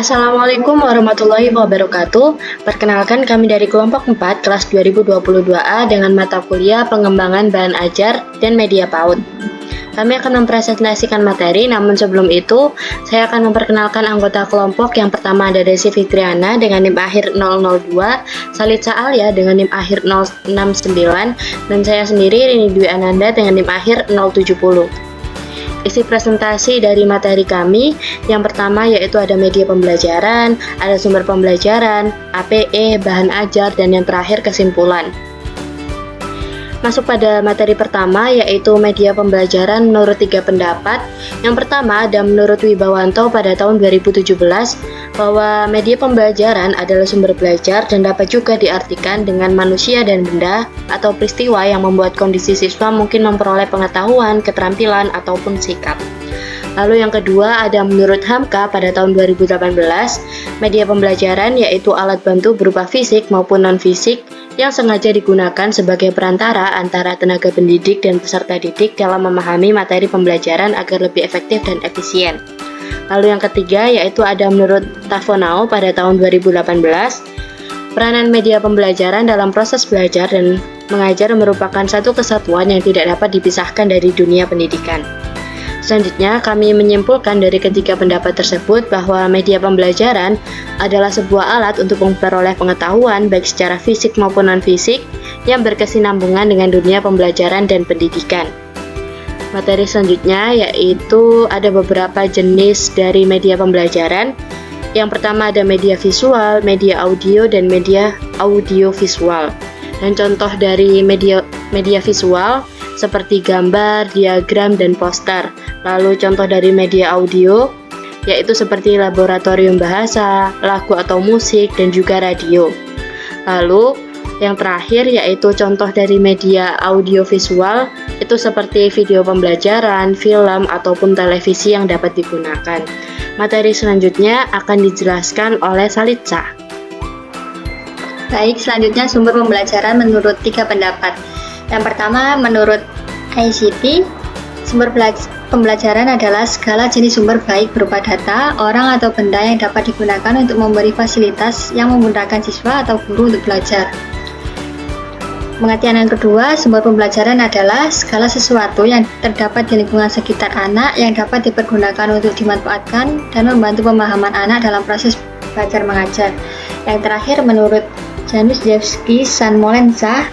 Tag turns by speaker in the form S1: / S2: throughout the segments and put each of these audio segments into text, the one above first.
S1: Assalamualaikum warahmatullahi wabarakatuh. Perkenalkan kami dari kelompok 4 kelas 2022A dengan mata kuliah pengembangan bahan ajar dan media PAUD. Kami akan mempresentasikan materi, namun sebelum itu saya akan memperkenalkan anggota kelompok. Yang pertama ada Desi Fitriana dengan NIM akhir 002, Salitza Alia dengan NIM akhir 069, dan saya sendiri Rini Dwi Ananda dengan NIM akhir 070. Isi presentasi dari materi kami, yang pertama yaitu ada media pembelajaran, ada sumber pembelajaran, APE, bahan ajar, dan yang terakhir kesimpulan. Masuk pada materi pertama yaitu media pembelajaran menurut 3 pendapat. Yang pertama ada menurut Wibawanto pada tahun 2017 bahwa media pembelajaran adalah sumber belajar dan dapat juga diartikan dengan manusia dan benda atau peristiwa yang membuat kondisi siswa mungkin memperoleh pengetahuan, keterampilan, ataupun sikap. Lalu yang kedua ada menurut Hamka pada tahun 2018, media pembelajaran yaitu alat bantu berupa fisik maupun non-fisik yang sengaja digunakan sebagai perantara antara tenaga pendidik dan peserta didik dalam memahami materi pembelajaran agar lebih efektif dan efisien. Lalu yang ketiga yaitu ada menurut Tafonao pada tahun 2018, peranan media pembelajaran dalam proses belajar dan mengajar merupakan satu kesatuan yang tidak dapat dipisahkan dari dunia pendidikan. Selanjutnya, kami menyimpulkan dari ketiga pendapat tersebut bahwa media pembelajaran adalah sebuah alat untuk memperoleh pengetahuan baik secara fisik maupun non-fisik yang berkesinambungan dengan dunia pembelajaran dan pendidikan. Materi selanjutnya yaitu ada beberapa jenis dari media pembelajaran. Yang pertama ada media visual, media audio, dan media audiovisual. Dan contoh dari media visual seperti gambar, diagram, dan poster. Lalu contoh dari media audio yaitu seperti laboratorium bahasa, lagu atau musik, dan juga radio. Lalu yang terakhir yaitu contoh dari media audiovisual itu seperti video pembelajaran, film, ataupun televisi yang dapat digunakan. Materi selanjutnya akan dijelaskan oleh Salitza.
S2: Baik, selanjutnya sumber pembelajaran menurut 3 pendapat. Yang pertama, menurut ICT, sumber pembelajaran adalah segala jenis sumber baik berupa data, orang atau benda yang dapat digunakan untuk memberi fasilitas yang memudahkan siswa atau guru untuk belajar. Pengertian yang kedua, sumber pembelajaran adalah segala sesuatu yang terdapat di lingkungan sekitar anak yang dapat dipergunakan untuk dimanfaatkan dan membantu pemahaman anak dalam proses belajar mengajar. Yang terakhir, menurut Januszewski Sanmolenza,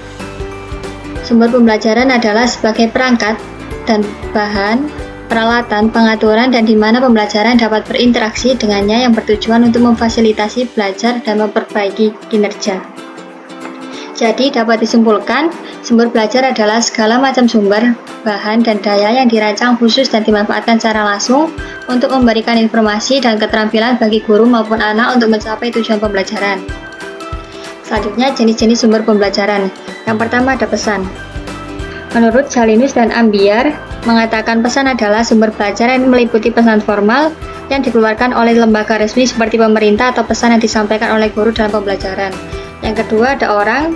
S2: sumber pembelajaran adalah sebagai perangkat dan bahan, peralatan, pengaturan, dan di mana pembelajaran dapat berinteraksi dengannya yang bertujuan untuk memfasilitasi belajar dan memperbaiki kinerja. Jadi dapat disimpulkan, sumber belajar adalah segala macam sumber, bahan, dan daya yang dirancang khusus dan dimanfaatkan secara langsung untuk memberikan informasi dan keterampilan bagi guru maupun anak untuk mencapai tujuan pembelajaran. Selanjutnya, jenis-jenis sumber pembelajaran. Yang pertama ada pesan. Menurut Jalinus dan Ambiar, mengatakan pesan adalah sumber belajar yang meliputi pesan formal yang dikeluarkan oleh lembaga resmi seperti pemerintah atau pesan yang disampaikan oleh guru dalam pembelajaran. Yang kedua ada orang.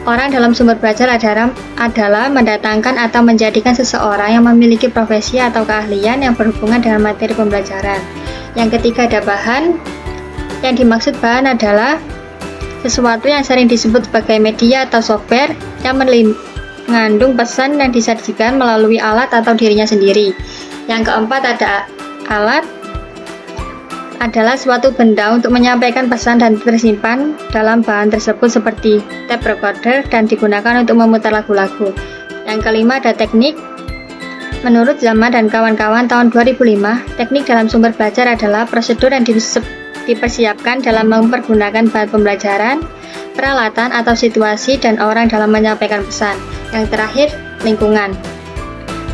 S2: Orang dalam sumber belajar adalah mendatangkan atau menjadikan seseorang yang memiliki profesi atau keahlian yang berhubungan dengan materi pembelajaran. Yang ketiga ada bahan. Yang dimaksud bahan adalah sesuatu yang sering disebut sebagai media atau software yang mengandung pesan yang disajikan melalui alat atau dirinya sendiri. Yang keempat ada alat adalah suatu benda untuk menyampaikan pesan dan tersimpan dalam bahan tersebut seperti tape recorder dan digunakan untuk memutar lagu-lagu. Yang kelima ada teknik. Menurut Zaman dan kawan-kawan tahun 2005, teknik dalam sumber belajar adalah prosedur yang dipersiapkan dalam mempergunakan bahan pembelajaran, peralatan atau situasi dan orang dalam menyampaikan pesan. Yang terakhir, lingkungan.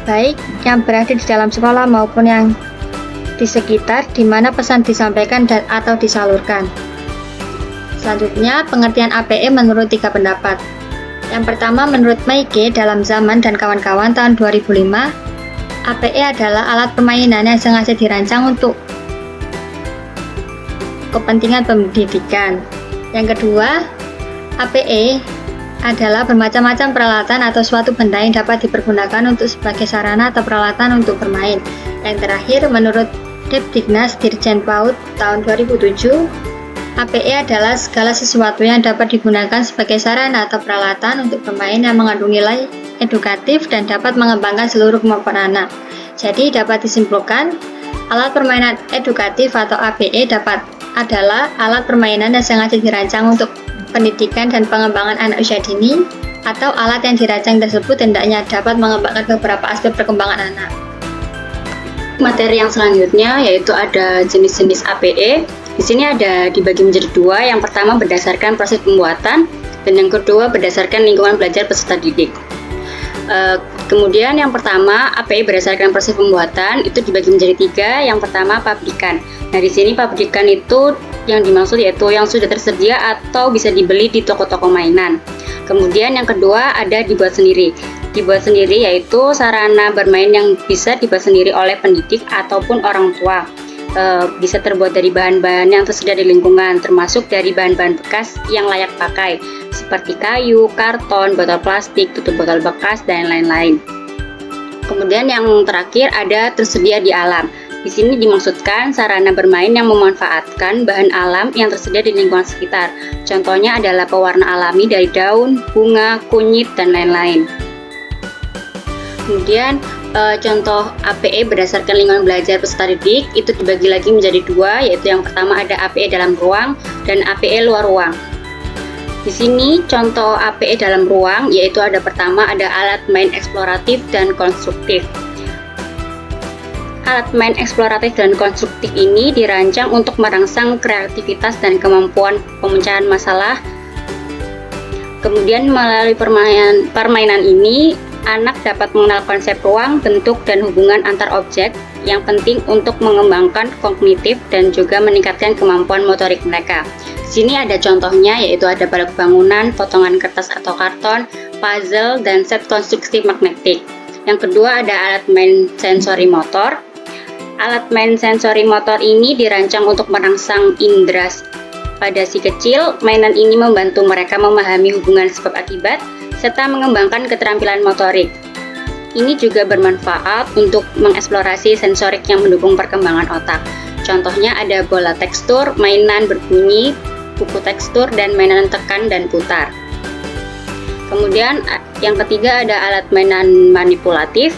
S2: Baik yang berada di dalam sekolah maupun yang di sekitar di mana pesan disampaikan dan atau disalurkan. Selanjutnya, pengertian APE menurut 3 pendapat. Yang pertama, menurut Meike dalam Zaman dan kawan-kawan tahun 2005, APE adalah alat permainan yang sengaja dirancang untuk kepentingan pendidikan. Yang kedua, APE adalah bermacam-macam peralatan atau suatu benda yang dapat dipergunakan untuk sebagai sarana atau peralatan untuk bermain. Yang terakhir, menurut Depdiknas Dirjen PAUD tahun 2007, APE adalah segala sesuatu yang dapat digunakan sebagai sarana atau peralatan untuk bermain yang mengandung nilai edukatif dan dapat mengembangkan seluruh kemampuan anak. Jadi dapat disimpulkan, alat permainan edukatif atau APE adalah alat permainan yang sengaja dirancang untuk pendidikan dan pengembangan anak usia dini, atau alat yang dirancang tersebut hendaknya dapat mengembangkan beberapa aspek perkembangan anak.
S3: Materi yang selanjutnya yaitu ada jenis-jenis APE. Di sini ada dibagi menjadi dua. Yang pertama berdasarkan proses pembuatan dan yang kedua berdasarkan lingkungan belajar peserta didik. Kemudian yang pertama APE berdasarkan proses pembuatan itu dibagi menjadi tiga. Yang pertama pabrikan. Nah di sini pabrikan itu yang dimaksud yaitu yang sudah tersedia atau bisa dibeli di toko-toko mainan. Kemudian yang kedua ada dibuat sendiri. Dibuat sendiri yaitu sarana bermain yang bisa dibuat sendiri oleh pendidik ataupun orang tua. Bisa terbuat dari bahan-bahan yang tersedia di lingkungan, termasuk dari bahan-bahan bekas yang layak pakai, seperti kayu, karton, botol plastik, tutup botol bekas, dan lain-lain. Kemudian yang terakhir ada tersedia di alam. Di sini dimaksudkan sarana bermain yang memanfaatkan bahan alam yang tersedia di lingkungan sekitar. Contohnya adalah pewarna alami dari daun, bunga, kunyit, dan lain-lain. Kemudian contoh APE berdasarkan lingkungan belajar peserta didik itu dibagi lagi menjadi dua, yaitu yang pertama ada APE dalam ruang dan APE luar ruang. Di sini contoh APE dalam ruang yaitu ada pertama ada alat main eksploratif dan konstruktif. Alat main eksploratif dan konstruktif ini dirancang untuk merangsang kreativitas dan kemampuan pemecahan masalah. Kemudian melalui permainan ini, anak dapat mengenal konsep ruang, bentuk, dan hubungan antar objek yang penting untuk mengembangkan kognitif dan juga meningkatkan kemampuan motorik mereka. Di sini ada contohnya yaitu ada balok bangunan, potongan kertas atau karton, puzzle, dan set konstruksi magnetik. Yang kedua ada alat main sensori motor. Alat main sensori motor ini dirancang untuk merangsang indera pada si kecil. Mainan ini membantu mereka memahami hubungan sebab akibat serta mengembangkan keterampilan motorik. Ini juga bermanfaat untuk mengeksplorasi sensorik yang mendukung perkembangan otak. Contohnya ada bola tekstur, mainan berbunyi, buku tekstur, dan mainan tekan dan putar. Kemudian yang ketiga ada alat mainan manipulatif.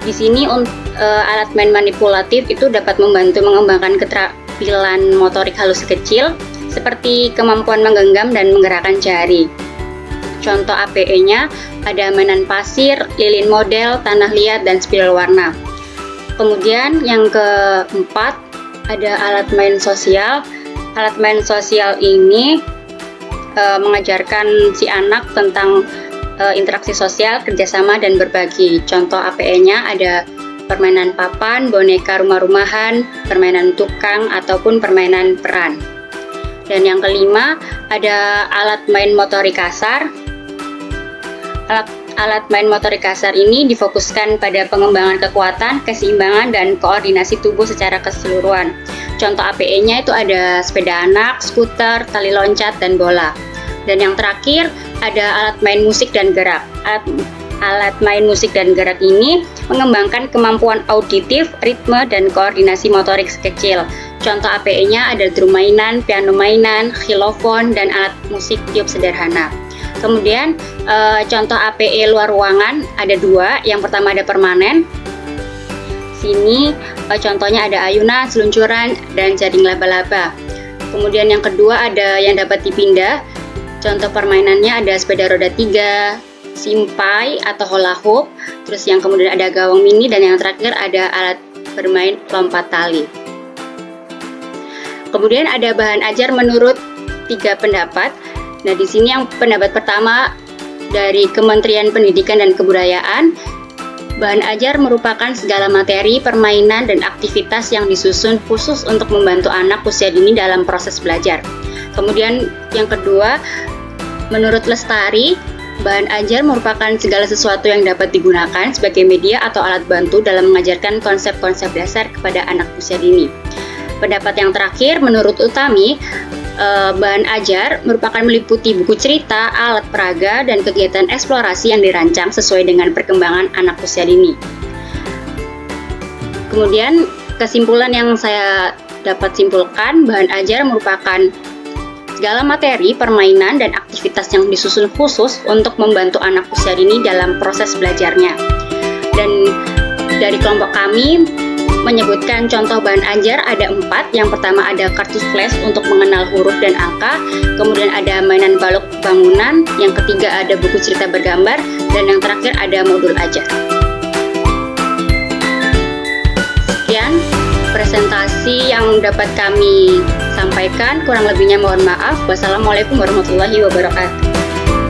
S3: Di sini alat main manipulatif itu dapat membantu mengembangkan keterampilan motorik halus kecil seperti kemampuan menggenggam dan menggerakkan jari. Contoh APE-nya ada mainan pasir, lilin model, tanah liat, dan spiral warna. Kemudian yang keempat ada alat main sosial. Alat main sosial ini mengajarkan si anak tentang interaksi sosial, kerjasama, dan berbagi. Contoh APE-nya ada permainan papan, boneka rumah-rumahan, permainan tukang, ataupun permainan peran. Dan yang kelima ada alat main motorik kasar. Alat main motorik kasar ini difokuskan pada pengembangan kekuatan, keseimbangan, dan koordinasi tubuh secara keseluruhan. Contoh APE-nya itu ada sepeda anak, skuter, tali loncat, dan bola. Dan yang terakhir ada alat main musik dan gerak. Alat main musik dan gerak ini mengembangkan kemampuan auditif, ritme, dan koordinasi motorik sekecil. Contoh APE-nya ada drum mainan, piano mainan, xilofon, dan alat musik tiup sederhana. Kemudian contoh APE luar ruangan ada dua. Yang pertama ada permanen. Sini contohnya ada ayunan, seluncuran, dan jaring laba-laba. Kemudian yang kedua ada yang dapat dipindah. Contoh permainannya ada sepeda roda 3, simpai atau hula hoop, terus yang kemudian ada gawang mini, dan yang terakhir ada alat bermain lompat tali. Kemudian ada bahan ajar menurut 3 pendapat. Nah, di sini yang pendapat pertama dari Kementerian Pendidikan dan Kebudayaan, bahan ajar merupakan segala materi, permainan, dan aktivitas yang disusun khusus untuk membantu anak usia dini dalam proses belajar. Kemudian yang kedua, menurut Lestari, bahan ajar merupakan segala sesuatu yang dapat digunakan sebagai media atau alat bantu dalam mengajarkan konsep-konsep dasar kepada anak usia dini. Pendapat yang terakhir, menurut Utami, bahan ajar merupakan meliputi buku cerita, alat peraga, dan kegiatan eksplorasi yang dirancang sesuai dengan perkembangan anak usia dini. Kemudian kesimpulan yang saya dapat simpulkan, bahan ajar merupakan segala materi, permainan, dan aktivitas yang disusun khusus untuk membantu anak usia dini dalam proses belajarnya. Dan dari kelompok kami menyebutkan contoh bahan ajar ada 4. Yang pertama ada kartu flash untuk mengenal huruf dan angka, kemudian ada mainan balok bangunan, yang ketiga ada buku cerita bergambar, dan yang terakhir ada modul ajar. Sekian presentasi yang dapat kami sampaikan, kurang lebihnya mohon maaf. Wassalamualaikum warahmatullahi wabarakatuh.